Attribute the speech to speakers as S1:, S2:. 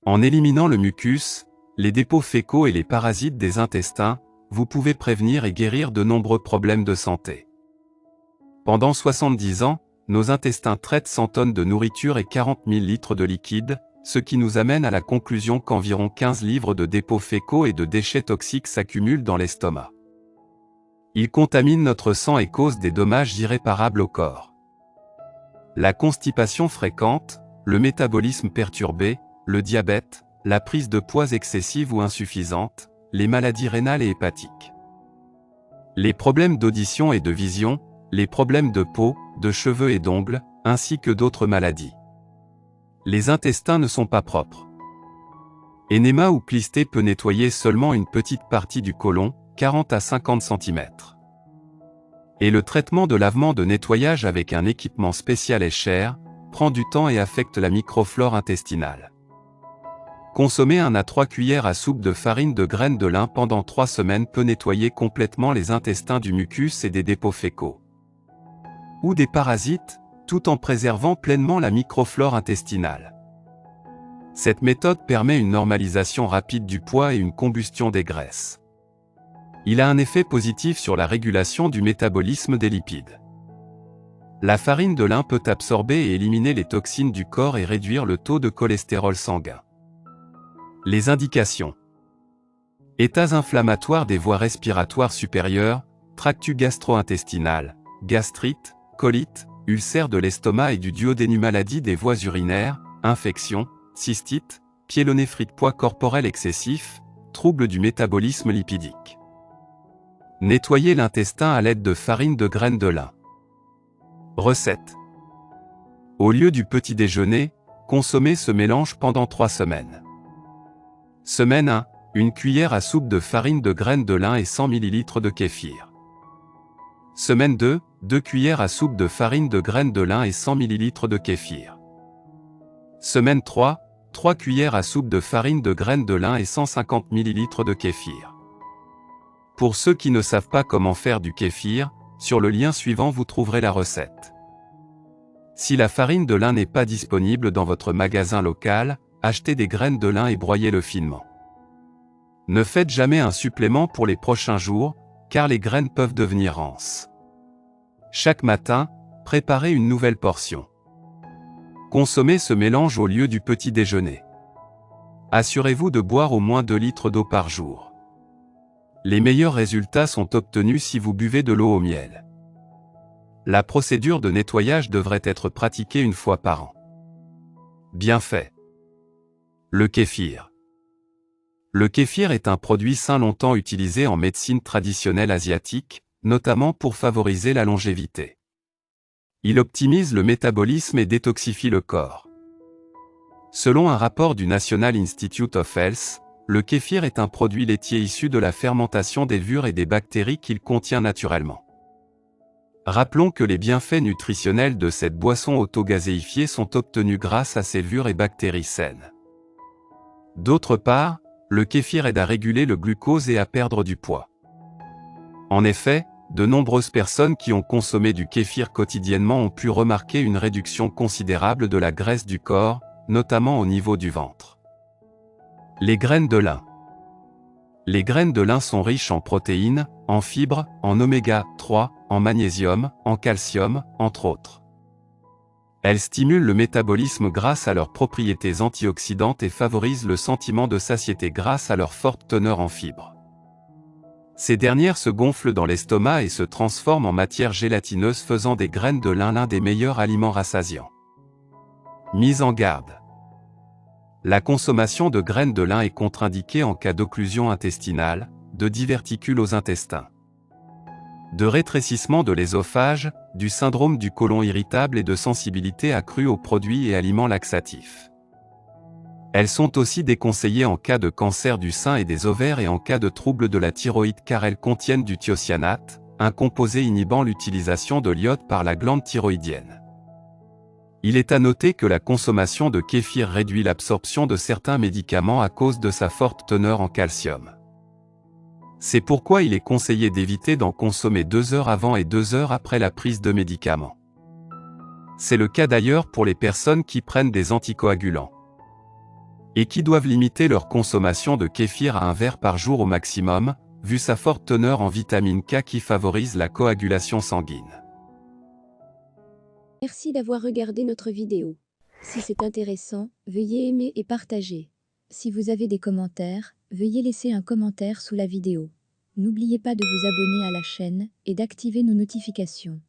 S1: En éliminant le mucus, les dépôts fécaux et les parasites des intestins, vous pouvez prévenir et guérir de nombreux problèmes de santé. Pendant 70 ans, nos intestins traitent 100 tonnes de nourriture et 40 000 litres de liquide, ce qui nous amène à la conclusion qu'environ 15 livres de dépôts fécaux et de déchets toxiques s'accumulent dans l'estomac. Ils contaminent notre sang et causent des dommages irréparables au corps. La constipation fréquente, le métabolisme perturbé, le diabète, la prise de poids excessive ou insuffisante, les maladies rénales et hépatiques. Les problèmes d'audition et de vision, les problèmes de peau, de cheveux et d'ongles, ainsi que d'autres maladies. Les intestins ne sont pas propres. Énéma ou clysté peut nettoyer seulement une petite partie du côlon, 40 à 50 cm. Et le traitement de lavement de nettoyage avec un équipement spécial est cher, prend du temps et affecte la microflore intestinale. Consommer 1 à 3 cuillères à soupe de farine de graines de lin pendant 3 semaines peut nettoyer complètement les intestins du mucus et des dépôts fécaux. Ou des parasites, tout en préservant pleinement la microflore intestinale. Cette méthode permet une normalisation rapide du poids et une combustion des graisses. Il a un effet positif sur la régulation du métabolisme des lipides. La farine de lin peut absorber et éliminer les toxines du corps et réduire le taux de cholestérol sanguin. Les indications. États inflammatoires des voies respiratoires supérieures, tractus gastro-intestinal, gastrite, colite, ulcère de l'estomac et du duodénum, maladie des voies urinaires, infection, cystite, pyélonéphrite, poids corporel excessif, troubles du métabolisme lipidique. Nettoyer l'intestin à l'aide de farine de graines de lin. Recette. Au lieu du petit déjeuner, consommez ce mélange pendant 3 semaines. Semaine 1, 1 cuillère à soupe de farine de graines de lin et 100 ml de kéfir. Semaine 2, 2 cuillères à soupe de farine de graines de lin et 100 ml de kéfir. Semaine 3, 3 cuillères à soupe de farine de graines de lin et 150 ml de kéfir. Pour ceux qui ne savent pas comment faire du kéfir, sur le lien suivant vous trouverez la recette. Si la farine de lin n'est pas disponible dans votre magasin local, achetez des graines de lin et broyez-le finement. Ne faites jamais un supplément pour les prochains jours, car les graines peuvent devenir rances. Chaque matin, préparez une nouvelle portion. Consommez ce mélange au lieu du petit déjeuner. Assurez-vous de boire au moins 2 litres d'eau par jour. Les meilleurs résultats sont obtenus si vous buvez de l'eau au miel. La procédure de nettoyage devrait être pratiquée 1 fois par an. Bienfaits. Le kéfir. Le kéfir est un produit sain longtemps utilisé en médecine traditionnelle asiatique, notamment pour favoriser la longévité. Il optimise le métabolisme et détoxifie le corps. Selon un rapport du National Institute of Health, le kéfir est un produit laitier issu de la fermentation des levures et des bactéries qu'il contient naturellement. Rappelons que les bienfaits nutritionnels de cette boisson autogazéifiée sont obtenus grâce à ces levures et bactéries saines. D'autre part, le kéfir aide à réguler le glucose et à perdre du poids. En effet, de nombreuses personnes qui ont consommé du kéfir quotidiennement ont pu remarquer une réduction considérable de la graisse du corps, notamment au niveau du ventre. Les graines de lin. Les graines de lin sont riches en protéines, en fibres, en oméga 3, en magnésium, en calcium, entre autres. Elles stimulent le métabolisme grâce à leurs propriétés antioxydantes et favorisent le sentiment de satiété grâce à leur forte teneur en fibres. Ces dernières se gonflent dans l'estomac et se transforment en matière gélatineuse, faisant des graines de lin l'un des meilleurs aliments rassasiants. Mise en garde. La consommation de graines de lin est contre-indiquée en cas d'occlusion intestinale, de diverticules aux intestins, de rétrécissement de l'œsophage, du syndrome du côlon irritable et de sensibilité accrue aux produits et aliments laxatifs. Elles sont aussi déconseillées en cas de cancer du sein et des ovaires et en cas de troubles de la thyroïde car elles contiennent du thiocyanate, un composé inhibant l'utilisation de l'iode par la glande thyroïdienne. Il est à noter que la consommation de kéfir réduit l'absorption de certains médicaments à cause de sa forte teneur en calcium. C'est pourquoi il est conseillé d'éviter d'en consommer 2 heures avant et 2 heures après la prise de médicaments. C'est le cas d'ailleurs pour les personnes qui prennent des anticoagulants. et qui doivent limiter leur consommation de kéfir à un verre par jour au maximum, vu sa forte teneur en vitamine K qui favorise la coagulation sanguine.
S2: Merci d'avoir regardé notre vidéo. Si c'est intéressant, veuillez aimer et partager. Si vous avez des commentaires, veuillez laisser un commentaire sous la vidéo. N'oubliez pas de vous abonner à la chaîne et d'activer nos notifications.